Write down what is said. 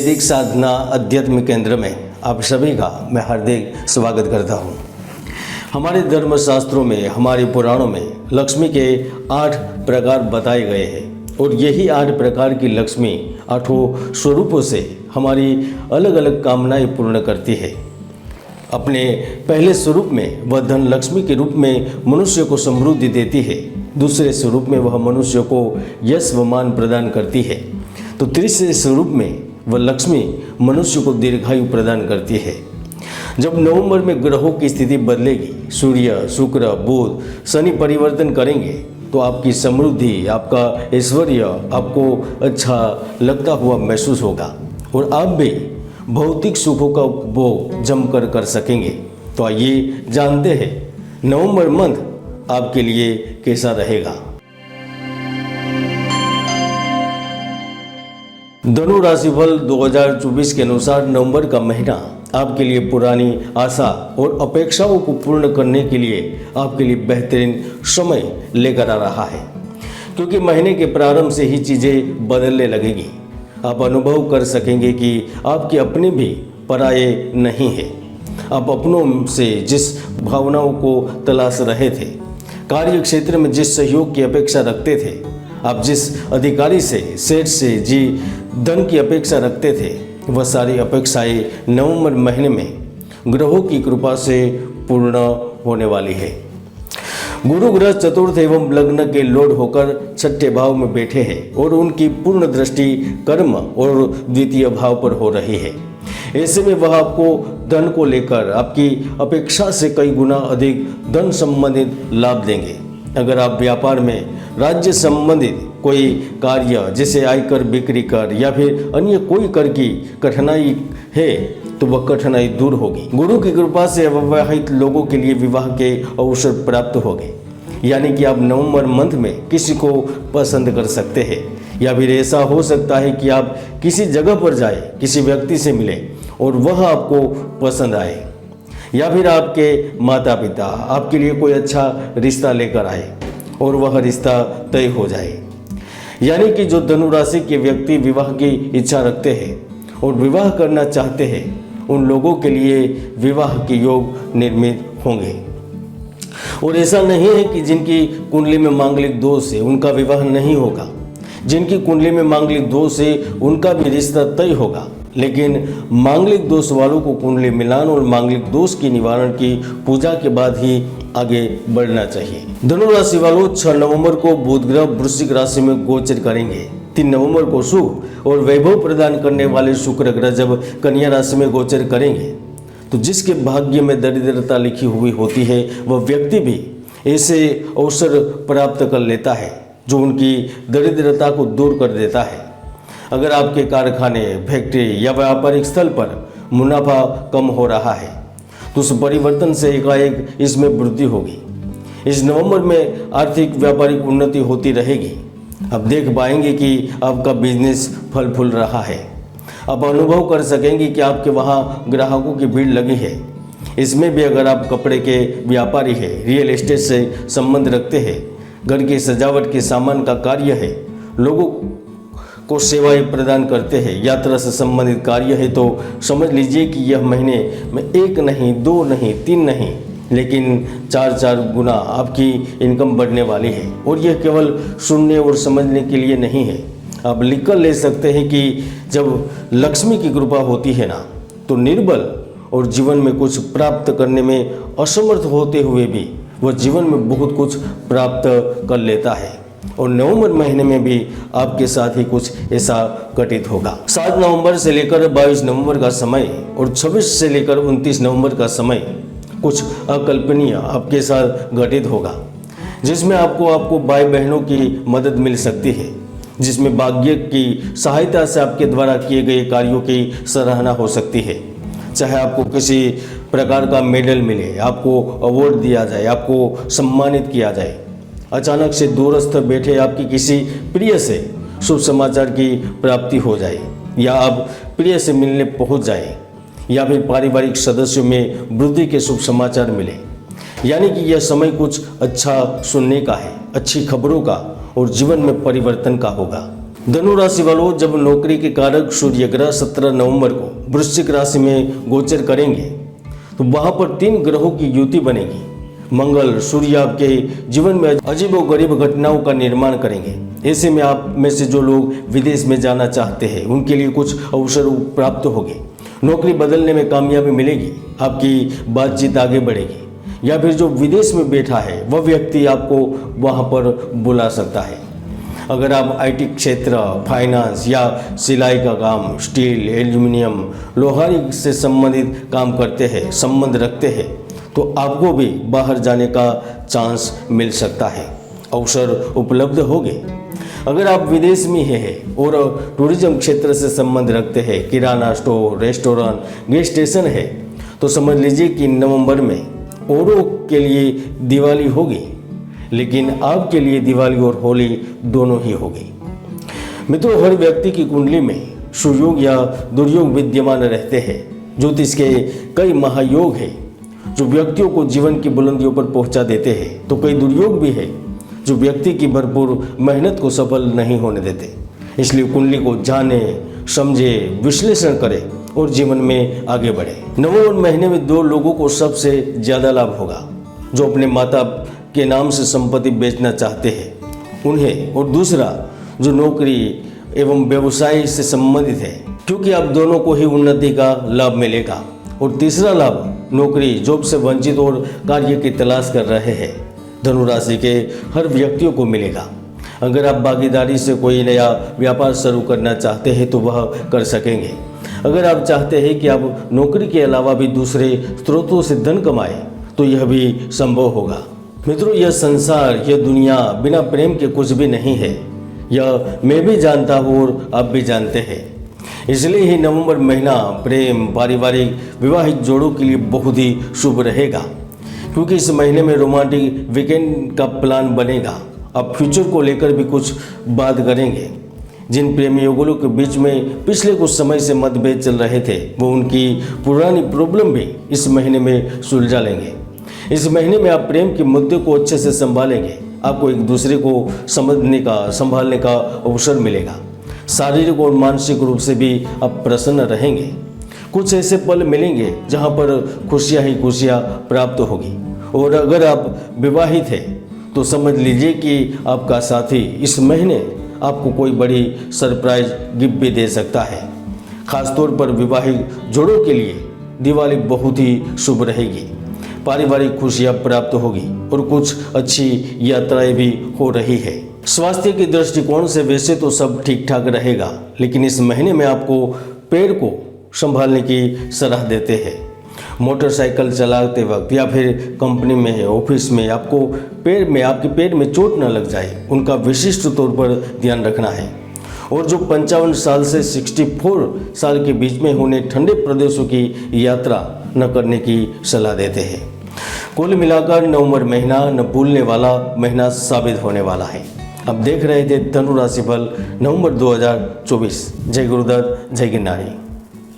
वैदिक साधना अध्यात्म केंद्र में आप सभी का मैं हार्दिक स्वागत करता हूँ। हमारे धर्मशास्त्रों में, हमारे पुराणों में लक्ष्मी के 8 प्रकार बताए गए हैं और यही 8 प्रकार की लक्ष्मी 8 स्वरूपों से हमारी अलग अलग कामनाएं पूर्ण करती है। अपने पहले स्वरूप में वह धन लक्ष्मी के रूप में मनुष्य को समृद्धि देती है। दूसरे स्वरूप में वह मनुष्य को यश व मान प्रदान करती है। तो तीसरे स्वरूप में वह लक्ष्मी मनुष्य को दीर्घायु प्रदान करती है। जब नवंबर में ग्रहों की स्थिति बदलेगी, सूर्य, शुक्र, बुध, शनि परिवर्तन करेंगे तो आपकी समृद्धि, आपका ऐश्वर्य आपको अच्छा लगता हुआ महसूस होगा और आप भी भौतिक सुखों का उपभोग जमकर कर सकेंगे। तो आइए जानते हैं नवंबर मंथ आपके लिए कैसा रहेगा। धनु राशिफल 2024 के अनुसार नवंबर का महीना आपके लिए पुरानी आशा और अपेक्षाओं को पूर्ण करने के लिए आपके लिए बेहतरीन समय लेकर आ रहा है, क्योंकि महीने के प्रारंभ से ही चीज़ें बदलने लगेंगी। आप अनुभव कर सकेंगे कि आपके अपने भी पराये नहीं हैं। आप अपनों से जिस भावनाओं को तलाश रहे थे, कार्य क्षेत्र में जिस सहयोग की अपेक्षा रखते थे, आप जिस अधिकारी से, सेठ से जी धन की अपेक्षा रखते थे, वह सारी अपेक्षाएं नवंबर महीने में ग्रहों की कृपा से पूर्ण होने वाली है। गुरु ग्रह चतुर्थ एवं लग्न के लोड होकर 6ठे भाव में बैठे हैं और उनकी पूर्ण दृष्टि कर्म और द्वितीय भाव पर हो रही है। ऐसे में वह आपको धन को लेकर आपकी अपेक्षा से कई गुना अधिक धन संबंधित लाभ देंगे। अगर आप व्यापार में राज्य संबंधित कोई कार्य जैसे आयकर, बिक्री कर या फिर अन्य कोई कर की कठिनाई है तो वह कठिनाई दूर होगी। गुरु की कृपा से अविवाहित लोगों के लिए विवाह के अवसर प्राप्त होंगे, यानी कि आप नवंबर मंथ में किसी को पसंद कर सकते हैं, या फिर ऐसा हो सकता है कि आप किसी जगह पर जाए, किसी व्यक्ति से मिले और वह आपको पसंद आए, या फिर आपके माता पिता आपके लिए कोई अच्छा रिश्ता लेकर आए और वह रिश्ता तय हो जाए। यानी कि जो धनु राशि के व्यक्ति विवाह की इच्छा रखते हैं और विवाह करना चाहते हैं, उन लोगों के लिए विवाह के योग निर्मित होंगे। और ऐसा नहीं है कि जिनकी कुंडली में मांगलिक दोष है उनका विवाह नहीं होगा। जिनकी कुंडली में मांगलिक दोष है उनका भी रिश्ता तय होगा, लेकिन मांगलिक दोष वालों को कुंडली मिलान और मांगलिक दोष की निवारण की पूजा के बाद ही आगे बढ़ना चाहिए। धनु राशि वालों 6 नवंबर को बुध ग्रह वृश्चिक राशि में गोचर करेंगे। 3 नवंबर को शुभ और वैभव प्रदान करने वाले शुक्र ग्रह जब कन्या राशि में गोचर करेंगे तो जिसके भाग्य में दरिद्रता लिखी हुई होती है वह व्यक्ति भी ऐसे अवसर प्राप्त कर लेता है जो उनकी दरिद्रता को दूर कर देता है। अगर आपके कारखाने, फैक्ट्री या व्यापारिक स्थल पर मुनाफा कम हो रहा है तो उस परिवर्तन से एकाएक इसमें वृद्धि होगी। इस नवंबर में आर्थिक व्यापारिक उन्नति होती रहेगी। आप देख पाएंगे कि आपका बिजनेस फल फूल रहा है। आप अनुभव कर सकेंगे कि आपके वहाँ ग्राहकों की भीड़ लगी है। इसमें भी अगर आप कपड़े के व्यापारी है, रियल एस्टेट से संबंध रखते हैं, घर की सजावट के सामान का कार्य है, लोगों को सेवाएं प्रदान करते हैं, यात्रा से संबंधित कार्य है, तो समझ लीजिए कि यह महीने में 1 नहीं, 2 नहीं, 3 नहीं, लेकिन 4 गुना आपकी इनकम बढ़ने वाली है। और यह केवल सुनने और समझने के लिए नहीं है। आप लिख कर ले सकते हैं कि जब लक्ष्मी की कृपा होती है ना, तो निर्बल और जीवन में कुछ प्राप्त करने में असमर्थ होते हुए भी वह जीवन में बहुत कुछ प्राप्त कर लेता है। और नवंबर महीने में भी आपके साथ ही कुछ ऐसा घटित होगा। 7 नवंबर से लेकर 22 नवंबर का समय और 26 से लेकर 29 नवंबर का समय कुछ अकल्पनीय आपके साथ घटित होगा, जिसमें आपको भाई बहनों की मदद मिल सकती है, जिसमें भाग्य की सहायता से आपके द्वारा किए गए कार्यों की सराहना हो सकती है। चाहे आपको किसी प्रकार का मेडल मिले, आपको अवार्ड दिया जाए, आपको सम्मानित किया जाए, अचानक से दूरस्थ बैठे आपकी किसी प्रिय से शुभ समाचार की प्राप्ति हो जाए, या आप प्रिय से मिलने पहुंच जाए, या फिर पारिवारिक सदस्यों में वृद्धि के शुभ समाचार मिले। यानी कि यह समय कुछ अच्छा सुनने का है, अच्छी खबरों का और जीवन में परिवर्तन का होगा। धनु राशि वालों, जब नौकरी के कारक सूर्य ग्रह 17 नवंबर को वृश्चिक राशि में गोचर करेंगे तो वहां पर 3 ग्रहों की युति बनेगी। मंगल सूर्य आपके जीवन में अजीबोगरीब घटनाओं का निर्माण करेंगे। ऐसे में आप में से जो लोग विदेश में जाना चाहते हैं उनके लिए कुछ अवसर प्राप्त होंगे। नौकरी बदलने में कामयाबी मिलेगी, आपकी बातचीत आगे बढ़ेगी, या फिर जो विदेश में बैठा है वह व्यक्ति आपको वहां पर बुला सकता है। अगर आप आईटी क्षेत्र, फाइनेंस या सिलाई का काम, स्टील, एल्यूमिनियम, लोहारी से संबंधित काम करते हैं, संबंध रखते हैं, तो आपको भी बाहर जाने का चांस मिल सकता है, अवसर उपलब्ध होंगे। अगर आप विदेश में हैं और टूरिज्म क्षेत्र से संबंध रखते हैं, किराना स्टोर, रेस्टोरेंट, गैस स्टेशन है, तो समझ लीजिए कि नवंबर में औरों के लिए दिवाली होगी, लेकिन आपके लिए दिवाली और होली दोनों ही होगी। मित्रों, हर व्यक्ति की कुंडली में सुयोग या दुर्योग विद्यमान रहते हैं। ज्योतिष के कई महायोग हैं जो व्यक्तियों को जीवन की बुलंदियों पर पहुंचा देते हैं, तो कई दुर्योग भी है जो व्यक्ति की भरपूर मेहनत को सफल नहीं होने देते। इसलिए कुंडली को जाने, समझे, विश्लेषण करें और जीवन में आगे बढ़े। नवंबर महीने में 2 लोगों को सबसे ज़्यादा लाभ होगा, जो अपने माता के नाम से संपत्ति बेचना चाहते हैं उन्हें, और दूसरा जो नौकरी एवं व्यवसाय से संबंधित है, क्योंकि आप दोनों को ही उन्नति का लाभ मिलेगा। और तीसरा लाभ, नौकरी, जॉब से वंचित और कार्य की तलाश कर रहे हैं, धनु राशि के हर व्यक्तियों को मिलेगा। अगर आप भागीदारी से कोई नया व्यापार शुरू करना चाहते हैं तो वह कर सकेंगे। अगर आप चाहते हैं कि आप नौकरी के अलावा भी दूसरे स्रोतों से धन कमाएं तो यह भी संभव होगा। मित्रों, यह संसार, यह दुनिया बिना प्रेम के कुछ भी नहीं है, यह मैं भी जानता हूँ और आप भी जानते हैं। इसलिए ही नवंबर महीना प्रेम, पारिवारिक, विवाहित जोड़ों के लिए बहुत ही शुभ रहेगा, क्योंकि इस महीने में रोमांटिक वीकेंड का प्लान बनेगा। आप फ्यूचर को लेकर भी कुछ बात करेंगे। जिन प्रेमी युगलों के बीच में पिछले कुछ समय से मतभेद चल रहे थे, वो उनकी पुरानी प्रॉब्लम भी इस महीने में सुलझा लेंगे। इस महीने में आप प्रेम के मुद्दे को अच्छे से संभालेंगे। आपको एक दूसरे को समझने का, संभालने का अवसर मिलेगा। शारीरिक और मानसिक रूप से भी आप प्रसन्न रहेंगे। कुछ ऐसे पल मिलेंगे जहां पर खुशियां ही खुशियां प्राप्त होगी। और अगर आप विवाहित हैं तो समझ लीजिए कि आपका साथी इस महीने आपको कोई बड़ी सरप्राइज गिफ्ट भी दे सकता है। खासतौर पर विवाहित जोड़ों के लिए दिवाली बहुत ही शुभ रहेगी। पारिवारिक खुशियां प्राप्त होगी और कुछ अच्छी यात्राएं भी हो रही है। स्वास्थ्य के दृष्टिकोण से वैसे तो सब ठीक ठाक रहेगा, लेकिन इस महीने में आपको पैर को संभालने की सलाह देते हैं। मोटरसाइकिल चलाते वक्त या फिर कंपनी में, ऑफिस में आपके पैर में चोट न लग जाए, उनका विशिष्ट तौर पर ध्यान रखना है। और जो 55 साल से 64 साल के बीच में होने ठंडे प्रदेशों की यात्रा न करने की सलाह देते हैं। कुल मिलाकर नवंबर महीना न भूलने वाला महीना साबित होने वाला है। अब देख रहे थे धनु राशि फल नवंबर 2024। जय गुरुदत्त, जय गिरनारी।